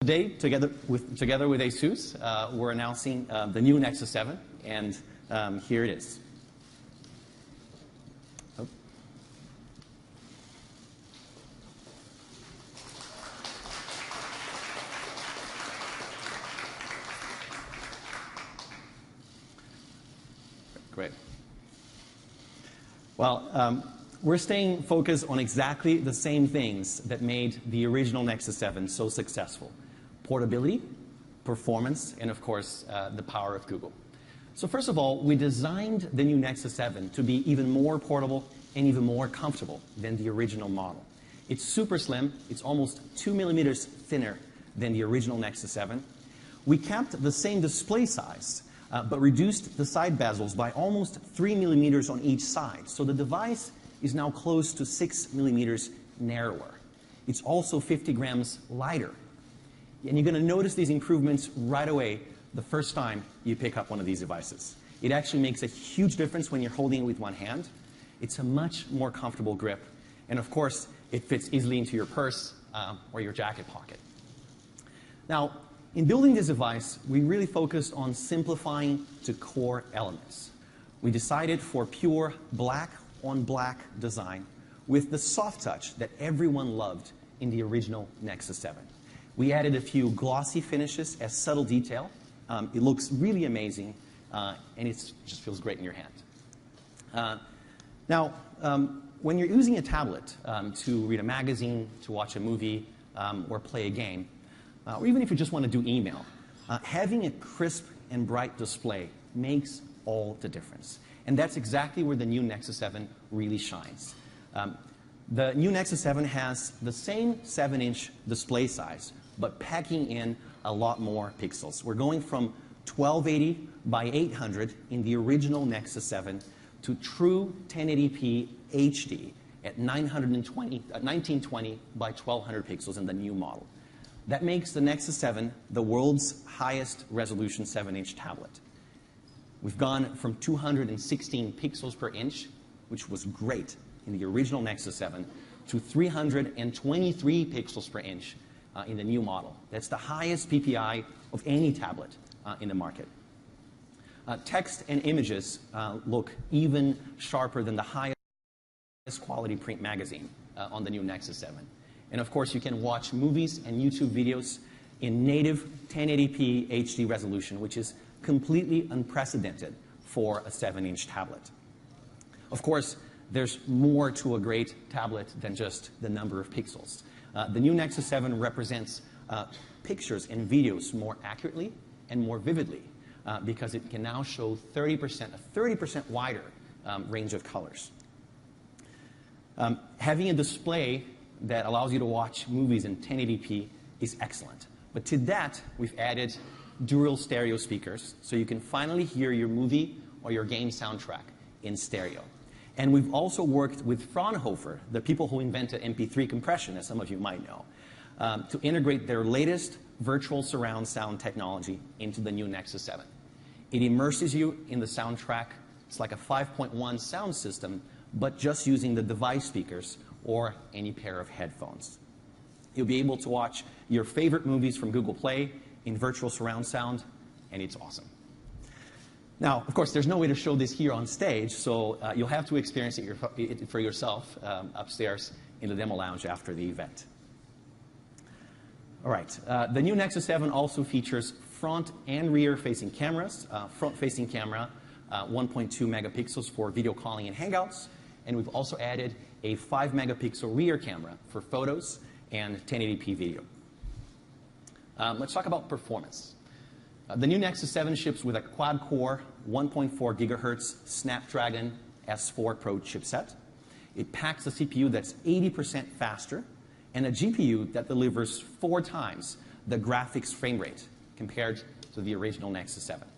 today, together with ASUS, we're announcing the new Nexus 7, and here it is. Oh. Great. Well, we're staying focused on exactly the same things that made the original Nexus 7 so successful: portability, performance, and of course, the power of Google. So first of all, we designed the new Nexus 7 to be even more portable and even more comfortable than the original model. It's super slim. It's almost 2 millimeters thinner than the original Nexus 7. We kept the same display size, but reduced the side bezels by almost 3 millimeters on each side. So the device is now close to 6 millimeters narrower. It's also 50 grams lighter. And you're going to notice these improvements right away the first time you pick up one of these devices. It actually makes a huge difference when you're holding it with one hand. It's a much more comfortable grip. And of course, it fits easily into your purse or your jacket pocket. Now, in building this device, we really focused on simplifying to core elements. We decided for pure black-on-black design with the soft touch that everyone loved in the original Nexus 7. We added a few glossy finishes as subtle detail. It looks really amazing, and it just feels great in your hand. Now, when you're using a tablet to read a magazine, to watch a movie, or play a game, or even if you just want to do email, having a crisp and bright display makes all the difference. And that's exactly where the new Nexus 7 really shines. The new Nexus 7 has the same 7-inch display size, but packing in a lot more pixels. We're going from 1280 by 800 in the original Nexus 7 to true 1080p HD at 1920 by 1200 pixels in the new model. That makes the Nexus 7 the world's highest resolution 7-inch tablet. We've gone from 216 pixels per inch, which was great in the original Nexus 7, to 323 pixels per inch in the new model. That's the highest PPI of any tablet in the market. Text and images look even sharper than the highest quality print magazine on the new Nexus 7. And of course, you can watch movies and YouTube videos in native 1080p HD resolution, which is completely unprecedented for a 7-inch tablet. Of course, there's more to a great tablet than just the number of pixels. The new Nexus 7 represents pictures and videos more accurately and more vividly because it can now show a 30% wider range of colors. Having a display that allows you to watch movies in 1080p is excellent. But to that, we've added dual stereo speakers, so you can finally hear your movie or your game soundtrack in stereo. And we've also worked with Fraunhofer, the people who invented MP3 compression, as some of you might know, to integrate their latest virtual surround sound technology into the new Nexus 7. It immerses you in the soundtrack. It's like a 5.1 sound system, but just using the device speakers or any pair of headphones. You'll be able to watch your favorite movies from Google Play in virtual surround sound, and it's awesome. Now, of course, there's no way to show this here on stage, so you'll have to experience it for yourself upstairs in the demo lounge after the event. All right. The new Nexus 7 also features front and rear-facing cameras. Front-facing camera, 1.2 megapixels for video calling and Hangouts, and we've also added a 5-megapixel rear camera for photos and 1080p video. Let's talk about performance. The new Nexus 7 ships with a quad-core 1.4 gigahertz Snapdragon S4 Pro chipset. It packs a CPU that's 80% faster and a GPU that delivers 4 times the graphics frame rate compared to the original Nexus 7.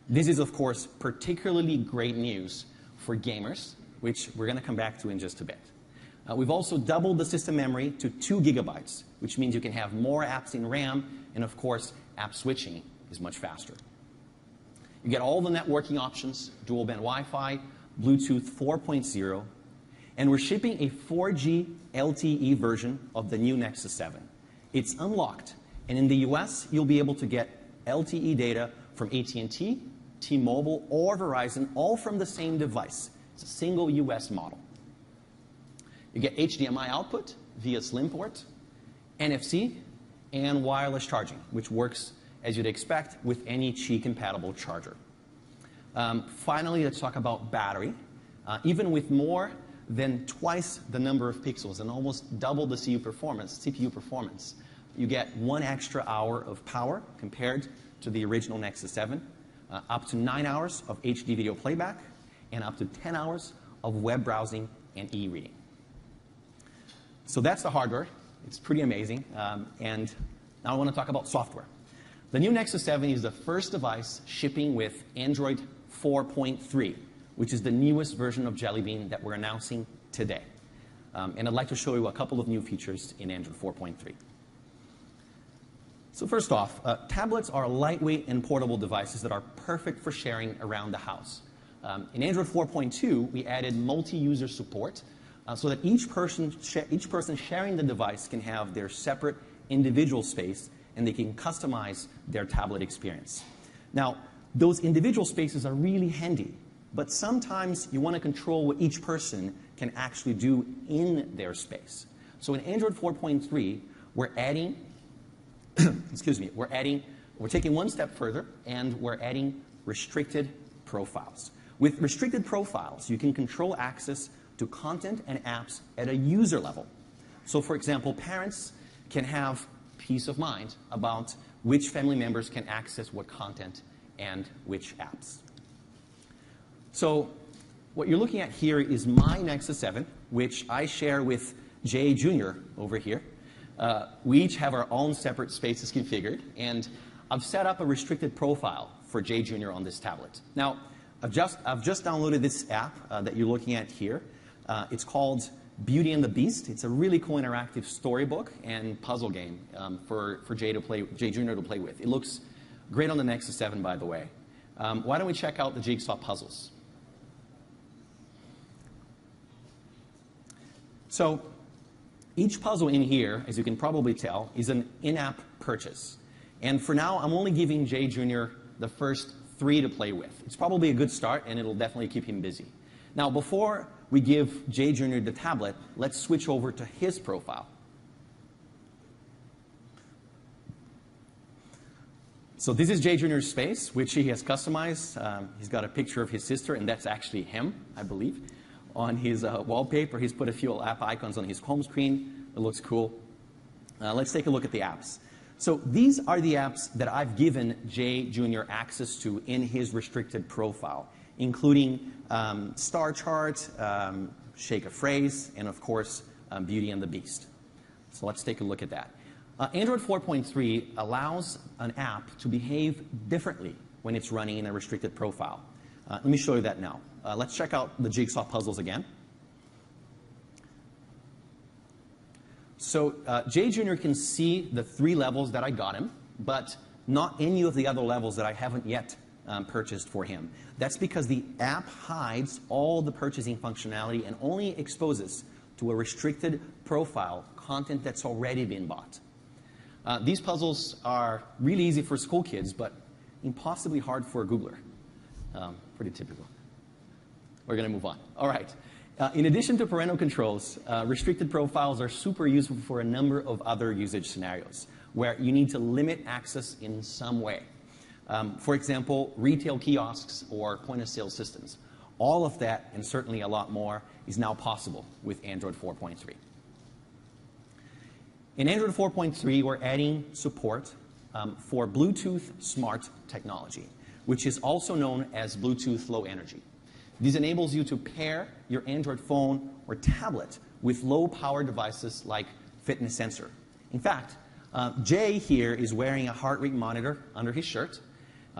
This is, of course, particularly great news for gamers, which we're going to come back to in just a bit. We've also doubled the system memory to 2 gigabytes, which means you can have more apps in RAM, and of course, app switching is much faster. You get all the networking options, dual-band Wi-Fi, Bluetooth 4.0, and we're shipping a 4G LTE version of the new Nexus 7. It's unlocked And in the US, you'll be able to get LTE data from AT&T, T-Mobile, or Verizon, all from the same device. It's a single US model. You get HDMI output via Slim port, NFC, and wireless charging, which works, as you'd expect, with any Qi-compatible charger. Finally, let's talk about battery. Even with more than twice the number of pixels and almost double the CPU performance, you get 1 extra hour of power compared to the original Nexus 7, up to 9 hours of HD video playback, and up to 10 hours of web browsing and e-reading. So that's the hardware. It's pretty amazing. And now I want to talk about software. The new Nexus 7 is the first device shipping with Android 4.3, which is the newest version of Jelly Bean that we're announcing today. And I'd like to show you a couple of new features in Android 4.3. So first off, tablets are lightweight and portable devices that are perfect for sharing around the house. In Android 4.2, we added multi-user support so that each person sharing the device can have their separate individual space and they can customize their tablet experience. Now, those individual spaces are really handy, but sometimes you want to control what each person can actually do in their space. So in Android 4.3, we're adding we're taking one step further, and we're adding restricted profiles. With restricted profiles, you can control access to content and apps at a user level. So for example, parents can have peace of mind about which family members can access what content and which apps. So what you're looking at here is my Nexus 7, which I share with Jay Jr. over here. We each have our own separate spaces configured, and I've set up a restricted profile for Jay Jr. on this tablet. Now, I've just downloaded this app that you're looking at here. It's called Beauty and the Beast. It's a really cool interactive storybook and puzzle game for Jay Jr. to play with. It looks great on the Nexus 7, by the way. Why don't we check out the jigsaw puzzles? So each puzzle in here, as you can probably tell, is an in-app purchase. And for now, I'm only giving Jay Jr. the first 3 to play with. It's probably a good start, and it'll definitely keep him busy. Now, before we give Jay Jr. the tablet, let's switch over to his profile. So this is Jay Jr.'s space, which he has customized. He's got a picture of his sister, and that's actually him, I believe. On his wallpaper, he's put a few app icons on his home screen. It looks cool. Let's take a look at the apps. So these are the apps that I've given Jay Jr. access to in his restricted profile, including Star Chart, Shake a Phrase, and of course, Beauty and the Beast. So let's take a look at that. Android 4.3 allows an app to behave differently when it's running in a restricted profile. Let me show you that now. Let's check out the jigsaw puzzles again. So Jay Jr. can see the 3 levels that I got him, but not any of the other levels that I haven't yet purchased for him. That's because the app hides all the purchasing functionality and only exposes to a restricted profile content that's already been bought. These puzzles are really easy for school kids, but impossibly hard for a Googler. Pretty typical. We're going to move on. All right. In addition to parental controls, restricted profiles are super useful for a number of other usage scenarios where you need to limit access in some way. For example, retail kiosks or point-of-sale systems. All of that, and certainly a lot more, is now possible with Android 4.3. In Android 4.3, we're adding support for Bluetooth Smart technology, which is also known as Bluetooth Low Energy. This enables you to pair your Android phone or tablet with low-power devices like fitness sensor. In fact, Jay here is wearing a heart rate monitor under his shirt.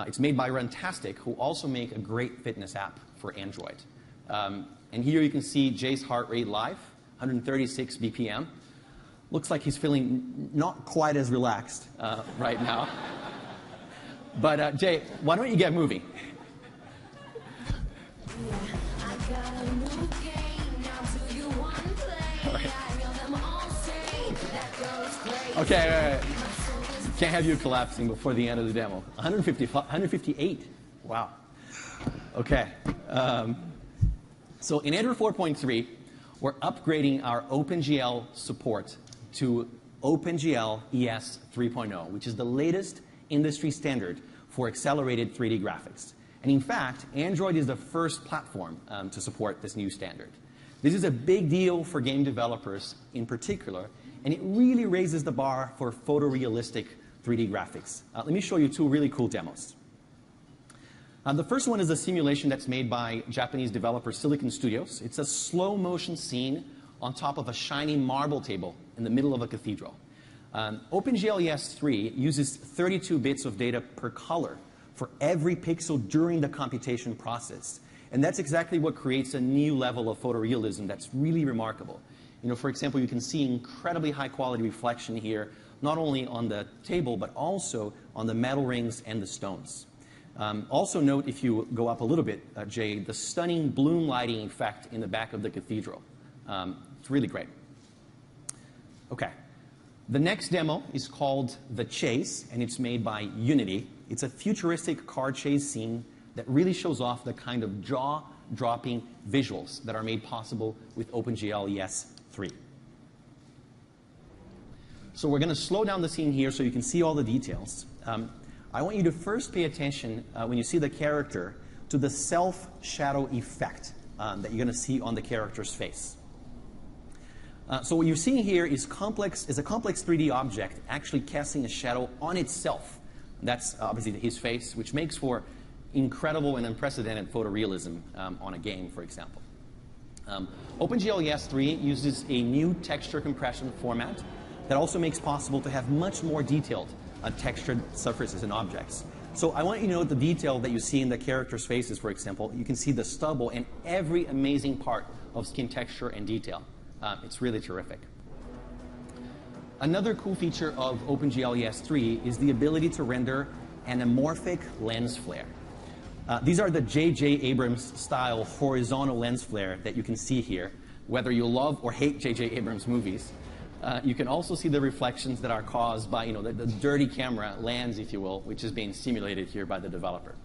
It's made by Runtastic, who also make a great fitness app for Android. And here you can see Jay's heart rate live, 136 BPM. Looks like he's feeling not quite as relaxed right now. But Jay, why don't you get moving? All right. Okay, Can't have you collapsing before the end of the demo. 158. Wow. Okay. So in Android 4.3, we're upgrading our OpenGL support to OpenGL ES 3.0, which is the latest industry standard for accelerated 3D graphics. And in fact, Android is the first platform to support this new standard. This is a big deal for game developers in particular, and it really raises the bar for photorealistic 3D graphics. Let me show you two really cool demos. The first one is a simulation that's made by Japanese developer Silicon Studios. It's a slow motion scene on top of a shiny marble table in the middle of a cathedral. OpenGL ES 3 uses 32 bits of data per color for every pixel during the computation process. And that's exactly what creates a new level of photorealism that's really remarkable. You know, for example, you can see incredibly high quality reflection here, not only on the table, but also on the metal rings and the stones. Also note, if you go up a little bit, Jay, the stunning bloom lighting effect in the back of the cathedral. It's really great. Okay. The next demo is called The Chase, and it's made by Unity. It's a futuristic car chase scene that really shows off the kind of jaw-dropping visuals that are made possible with OpenGL ES 3. So we're going to slow down the scene here so you can see all the details. I want you to first pay attention, when you see the character, to the self-shadow effect that you're going to see on the character's face. So what you're seeing here is a complex 3D object actually casting a shadow on itself. That's obviously his face, which makes for incredible and unprecedented photorealism on a game, for example. OpenGL ES 3 uses a new texture compression format that also makes possible to have much more detailed textured surfaces and objects. So I want you to note the detail that you see in the characters' faces, for example. You can see the stubble and every amazing part of skin texture and detail. It's really terrific. Another cool feature of OpenGL ES 3 is the ability to render anamorphic lens flare. These are the J.J. Abrams style horizontal lens flare that you can see here. Whether you love or hate J.J. Abrams movies, you can also see the reflections that are caused by the dirty camera lens, if you will, which is being simulated here by the developer.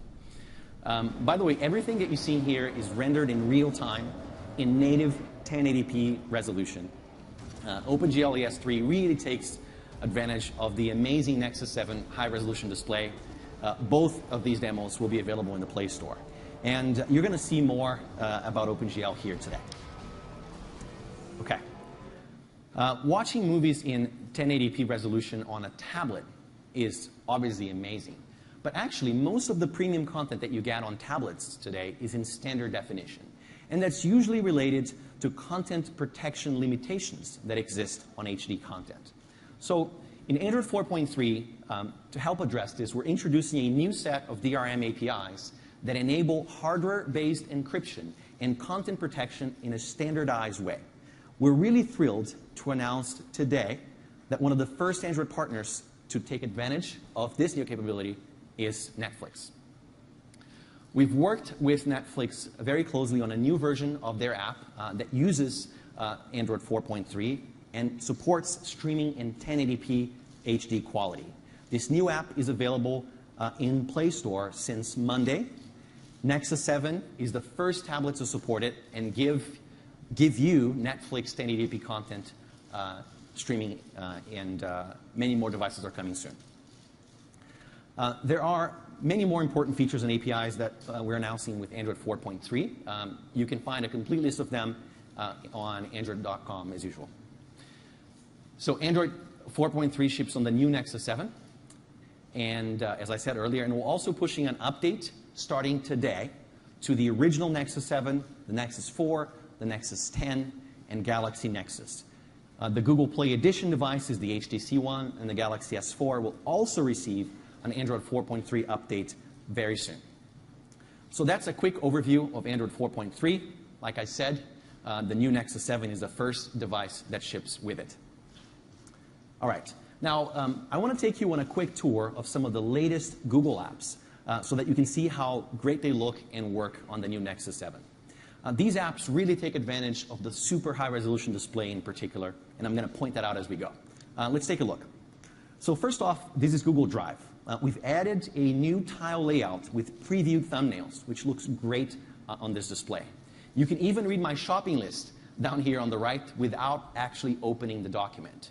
By the way, everything that you see here is rendered in real time in native 1080p resolution. OpenGL ES 3 really takes advantage of the amazing Nexus 7 high-resolution display. Both of these demos will be available in the Play Store. And you're going to see more about OpenGL here today. Okay. Watching movies in 1080p resolution on a tablet is obviously amazing. But actually, most of the premium content that you get on tablets today is in standard definition. And that's usually related to content protection limitations that exist on HD content. So in Android 4.3, to help address this, we're introducing a new set of DRM APIs that enable hardware-based encryption and content protection in a standardized way. We're really thrilled to announce today that one of the first Android partners to take advantage of this new capability is Netflix. We've worked with Netflix very closely on a new version of their app that uses Android 4.3 and supports streaming in 1080p HD quality. This new app is available in Play Store since Monday. Nexus 7 is the first tablet to support it and give you Netflix 1080p content streaming, and many more devices are coming soon. There are many more important features and APIs that we're announcing with Android 4.3. You can find a complete list of them on android.com as usual. So Android 4.3 ships on the new Nexus 7. And as I said earlier, and we're also pushing an update starting today to the original Nexus 7, the Nexus 4, the Nexus 10, and Galaxy Nexus. The Google Play Edition devices, the HTC One and the Galaxy S4, will also receive an Android 4.3 update very soon. So that's a quick overview of Android 4.3. Like I said, the new Nexus 7 is the first device that ships with it. All right. Now, I want to take you on a quick tour of some of the latest Google apps so that you can see how great they look and work on the new Nexus 7. These apps really take advantage of the super high-resolution display in particular, and I'm going to point that out as we go. Let's take a look. So first off, this is Google Drive. We've added a new tile layout with previewed thumbnails, which looks great on this display. You can even read my shopping list down here on the right without actually opening the document.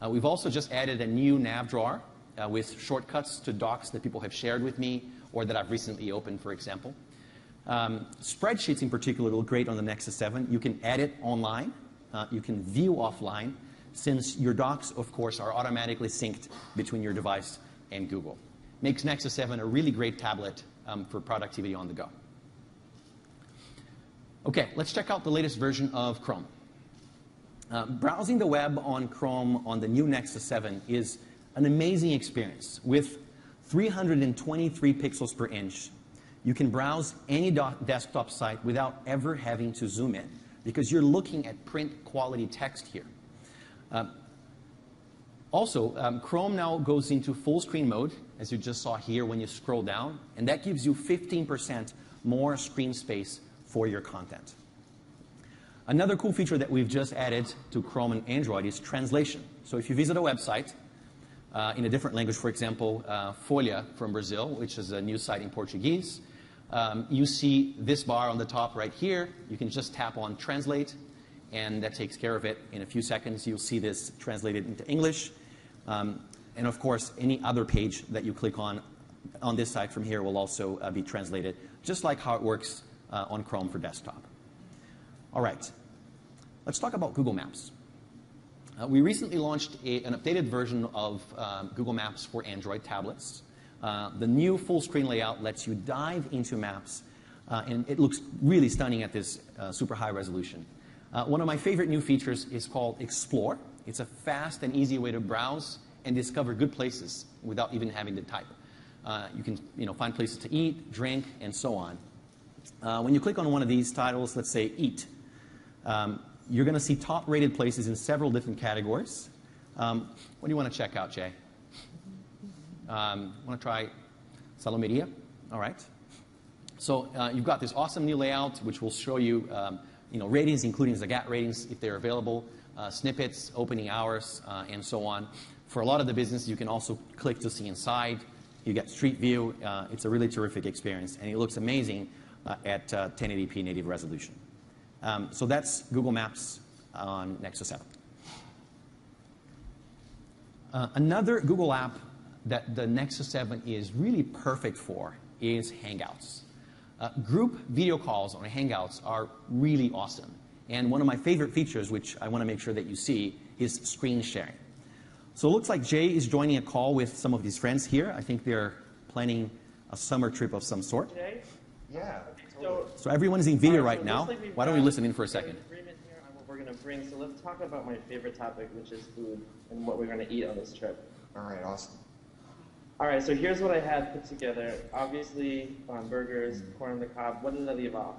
We've also just added a new nav drawer with shortcuts to docs that people have shared with me or that I've recently opened, for example. Spreadsheets in particular look great on the Nexus 7. You can edit online. You can view offline, since your docs, of course, are automatically synced between your device and Google. Makes Nexus 7 a really great tablet for productivity on the go. OK, let's check out the latest version of Chrome. Browsing the web on Chrome on the new Nexus 7 is an amazing experience. With 323 pixels per inch, you can browse any desktop site without ever having to zoom in, because you're looking at print quality text here. Also, Chrome now goes into full screen mode, as you just saw here when you scroll down, and that gives you 15% more screen space for your content. Another cool feature that we've just added to Chrome and Android is translation. So if you visit a website in a different language, for example, Folha from Brazil, which is a news site in Portuguese, you see this bar on the top right here. You can just tap on Translate, and that takes care of it. In a few seconds, you'll see this translated into English. And of course, any other page that you click on this site from here will also be translated, just like how it works on Chrome for desktop. All right, let's talk about Google Maps. We recently launched an updated version of Google Maps for Android tablets. The new full screen layout lets you dive into Maps, and it looks really stunning at this super high resolution. One of my favorite new features is called Explore. It's a fast and easy way to browse and discover good places without even having to type. You can find places to eat, drink, and so on. When you click on one of these titles, let's say Eat, you're going to see top-rated places in several different categories. What do you want to check out, Jay? Want to try Salomeria? All right. So you've got this awesome new layout, which will show you ratings, including Zagat ratings, if they're available, snippets, opening hours, and so on. For a lot of the business, you can also click to see inside. You get Street View. It's a really terrific experience, and it looks amazing at 1080p native resolution. So that's Google Maps on Nexus 7. Another Google app that the Nexus 7 is really perfect for is Hangouts. Group video calls on Hangouts are really awesome. And one of my favorite features, which I want to make sure that you see, is screen sharing. So it looks like Jay is joining a call with some of his friends here. I think they're planning a summer trip of some sort. Jay? Yeah. So everyone's in video right now. Why don't we listen in for a second? Agreement here on what we're going to bring. So let's talk about my favorite topic, which is food, and what we're going to eat on this trip. All right, awesome. All right, so here's what I have put together. Obviously, burgers, corn on the cob. What did I leave off?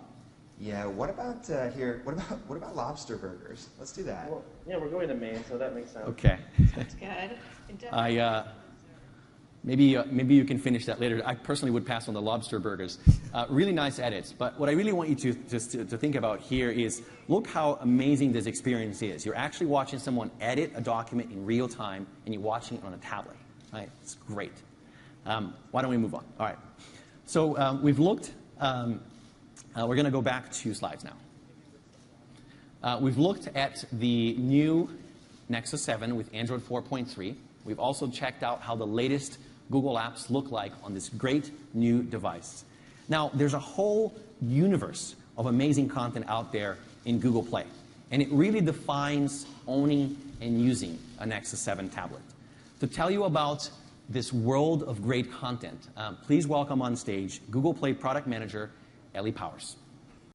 Yeah. What about here? What about lobster burgers? Let's do that. Well, yeah, we're going to Maine, so that makes sense. Okay. That's good. Maybe you can finish that later. I personally would pass on the lobster burgers. Really nice edits. But what I really want you to think about here is, look how amazing this experience is. You're actually watching someone edit a document in real time, and you're watching it on a tablet. Right? It's great. Why don't we move on? All right. So we've looked. We're going to go back 2 slides now. We've looked at the new Nexus 7 with Android 4.3. We've also checked out how the latest Google apps look like on this great new device. Now, there's a whole universe of amazing content out there in Google Play. And it really defines owning and using a Nexus 7 tablet. To tell you about this world of great content, please welcome on stage Google Play Product Manager, Ellie Powers.